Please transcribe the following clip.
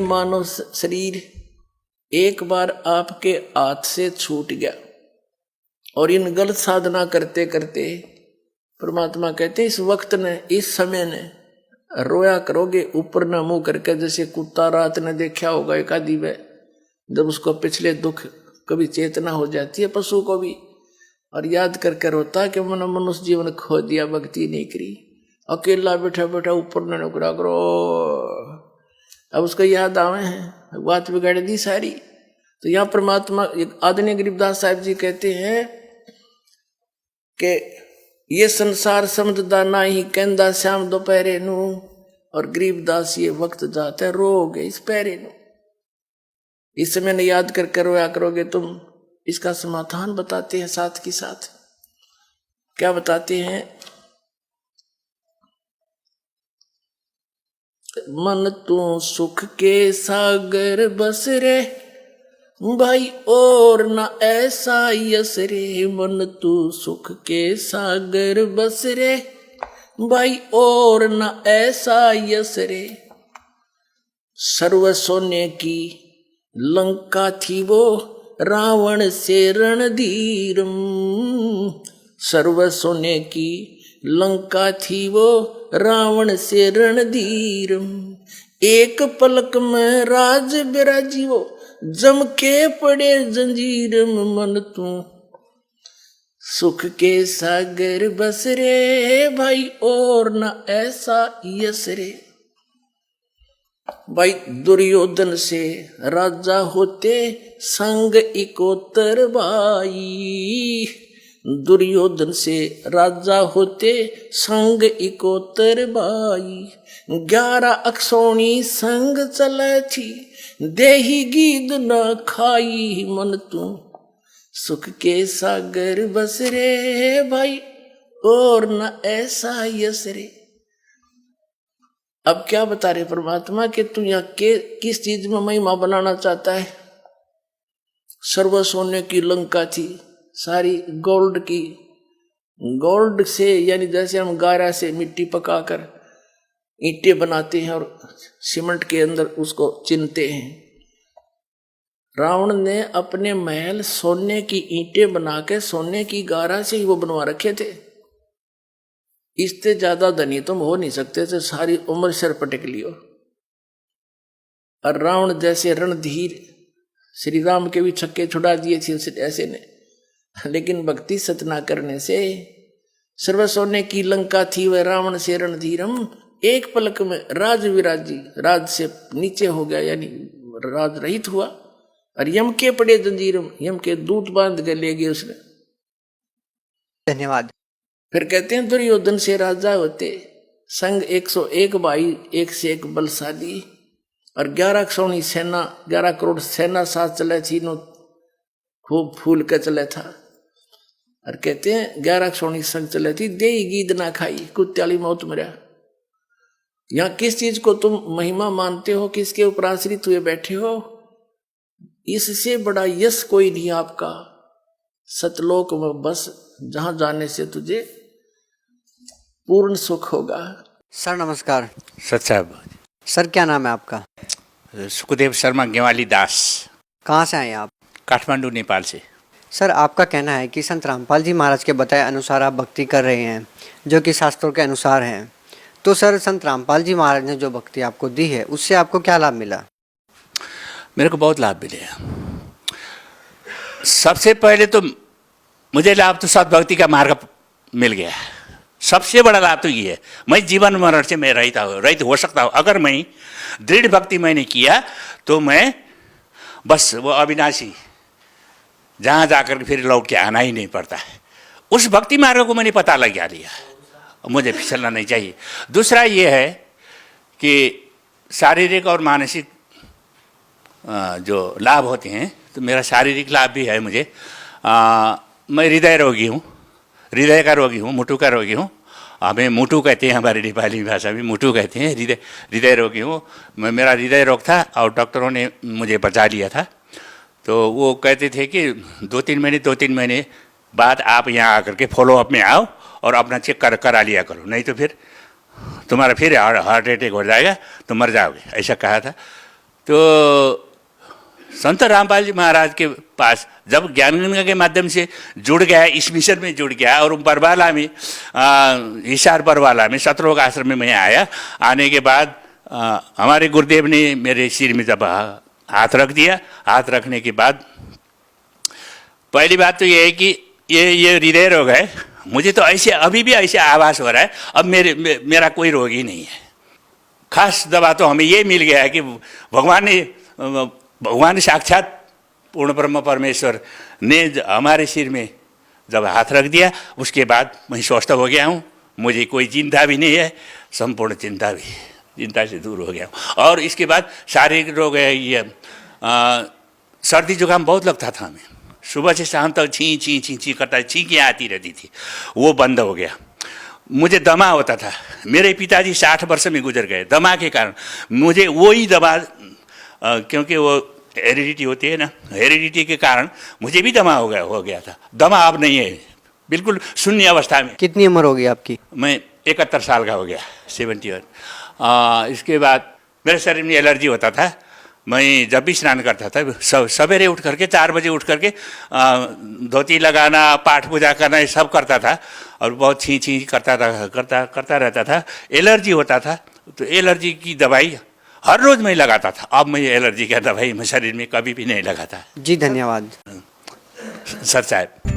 मानो शरीर एक बार आपके हाथ से छूट गया और इन गलत साधना करते करते परमात्मा कहते इस वक्त ने, इस समय ने रोया करोगे ऊपर न मुंह करके, जैसे कुत्ता रात ने देखा होगा एक आदि में, जब उसको पिछले दुख कभी चेतना हो जाती है पशु को भी, और याद करके रोता है कि मैंने मनुष्य जीवन खो दिया, भक्ति नहीं करी, अकेला बैठा बैठा ऊपर न नुकरा करो। अब उसको याद आवे हैं, बात बिगाड़ दी सारी। तो यहाँ परमात्मा आदरणीय गरीबदास साहब जी कहते हैं कि ये संसार समझदा ना ही कहंदा श्याम दोपहरे नू, और गरीबदास ये वक्त जाता है रोगे इस पैरे नू। इस समय ने याद करके रोया करोगे तुम। इसका समाधान बताते हैं साथ के साथ। क्या बताते हैं? मन तू सुख के सागर बस रे भाई और न ऐसा यस रे, मन तू सुख के सागर बस रे भाई और न ऐसा यस रे। सर्व सोने की लंका थी वो रावण से रणधीरम, सर्व सोने की लंका थी वो रावण से रणधीरम। एक पलक में राज बिराजी वो जम के पड़े जंजीरम, मन तू सुख के सागर बस रे भाई और न ऐसा यस रे। भाई दुर्योधन से राजा होते संग इकोतर भाई, दुर्योधन से राजा होते संग इकोतर भाई। 11 अक्षौणी संग चले थी देही गीद न खाई, मन तू सुख के सागर बस रे भाई और न ऐसा यस रे। अब क्या बता रहे परमात्मा कि तू यहाँ के किस चीज में महिमा बनाना चाहता है? सर्व सोने की लंका थी, सारी गोल्ड की, गोल्ड से, यानी जैसे हम गारा से मिट्टी पकाकर ईंटें बनाते हैं और सीमेंट के अंदर उसको चिनते हैं। रावण ने अपने महल सोने की ईंटें बना के सोने की गारा से ही वो बनवा रखे थे। इससे ज्यादा धनी तुम हो नहीं सकते थे, सारी उम्र सिर पटक लियो। और रावण जैसे रणधीर श्री राम के भी छक्के छुड़ा दिए थे ऐसे ने, लेकिन भक्ति सतना करने से सर्व सोने की लंका थी वह रावण से रणधीरम। एक पलक में राज विराजी, राज से नीचे हो गया, यानी राज रहित हुआ। और यम के पड़े जंजीरम, यम के दूत बांध के ले गए उसने। धन्यवाद। फिर कहते हैं दुर्योधन से राजा होते संग 101 भाई, एक से एक बलशाली, और 11 अक्षौणी सेना, 11 करोड़ सेना साथ चले थी नो, खूब फूल के चले था। और कहते हैं 11 अक्षौणी संग चले थी दे गीद ना खाई, कुत्याली मौत मरा। यहाँ किस चीज को तुम महिमा मानते हो, किसके ऊपर आश्रित हुए बैठे हो? इससे बड़ा यश कोई नहीं आपका सतलोक में, बस जहां जाने से तुझे पूर्ण सुख होगा। सर नमस्कार। सच साहब। सर क्या नाम है आपका? सुखदेव शर्मा गेवाली दास। कहाँ से आए आप? काठमांडू नेपाल से। सर आपका कहना है कि संत रामपाल जी महाराज के बताए अनुसार आप भक्ति कर रहे हैं, जो कि शास्त्रों के अनुसार हैं। तो सर संत रामपाल जी महाराज ने जो भक्ति आपको दी है उससे आपको क्या लाभ मिला? मेरे को बहुत लाभ मिले। सबसे पहले तो मुझे लाभ तो सद्भक्ति का मार्ग मिल गया। सबसे बड़ा लाभ तो ये है, मैं जीवन मरण से मैं रहित हो सकता हूँ। अगर मैं दृढ़ भक्ति मैंने किया तो मैं बस वो अविनाशी, जहाँ जाकर फिर लौट के आना ही नहीं पड़ता है। उस भक्ति मार्ग को मैंने पता लगा लिया, मुझे फिसलना नहीं चाहिए। दूसरा ये है कि शारीरिक और मानसिक जो लाभ होते हैं, तो मेरा शारीरिक लाभ भी है मुझे। मैं हृदय रोगी हूँ, हृदय का रोगी हूँ, मुटु का रोगी हूँ। हमें मुटु कहते हैं, हमारी नेपाली भाषा में मुटु कहते हैं। हृदय रोगी हूँ मैं। मेरा हृदय रोग था और डॉक्टरों ने मुझे बचा लिया था। तो वो कहते थे कि 2-3 महीने बाद आप यहाँ आकर के फॉलोअप में आओ और अपना चेक करा लिया करो, नहीं तो फिर तुम्हारा फिर हार्ट अटैक हो जाएगा तो मर जाओगे, ऐसा कहा था। तो संत रामपाल जी महाराज के पास जब ज्ञान गंगा के माध्यम से जुड़ गया, इस मिशन में जुड़ गया और बरवाला में हिसार बरवाला में सतलोक आश्रम में मैं आया। आने के बाद हमारे गुरुदेव ने मेरे सिर में जब हाथ रख दिया, हाथ रखने के बाद पहली बात तो ये है कि ये हृदय रोग है। मुझे तो ऐसे अभी भी ऐसे आभास हो रहा है अब मेरा कोई रोग ही नहीं है। खास दवा तो हमें ये मिल गया है कि भगवान साक्षात पूर्ण ब्रह्म परमेश्वर ने हमारे सिर में जब हाथ रख दिया, उसके बाद मैं स्वस्थ हो गया हूँ। मुझे कोई चिंता भी नहीं है, संपूर्ण चिंता से दूर हो गया हूँ। और इसके बाद शारीरिक रोग है, ये सर्दी जुकाम बहुत लगता था हमें, सुबह से शाम तक छी करता, छींकियाँ आती रहती थी, वो बंद हो गया। मुझे दमा होता था, मेरे पिताजी 60 वर्ष में गुजर गए दमा के कारण। मुझे वही दमा, क्योंकि वो हेरिडिटी होती है ना, हेरिडिटी के कारण मुझे भी दमा हो गया था। दमा अब नहीं है, बिल्कुल शून्य अवस्था में। कितनी उम्र होगी आपकी? मैं 71 साल का हो गया, 71। इसके बाद मेरे शरीर में एलर्जी होता था। मैं जब भी स्नान करता था सवेरे उठ करके 4 बजे उठ करके धोती लगाना, पाठ पूजा करना, ये सब करता था और बहुत छी करता रहता था। एलर्जी होता था तो एलर्जी की दवाई हर रोज मैं लगाता था। अब मैं एलर्जी का दवाई मैं शरीर में कभी भी नहीं लगाता। जी धन्यवाद सर साहब।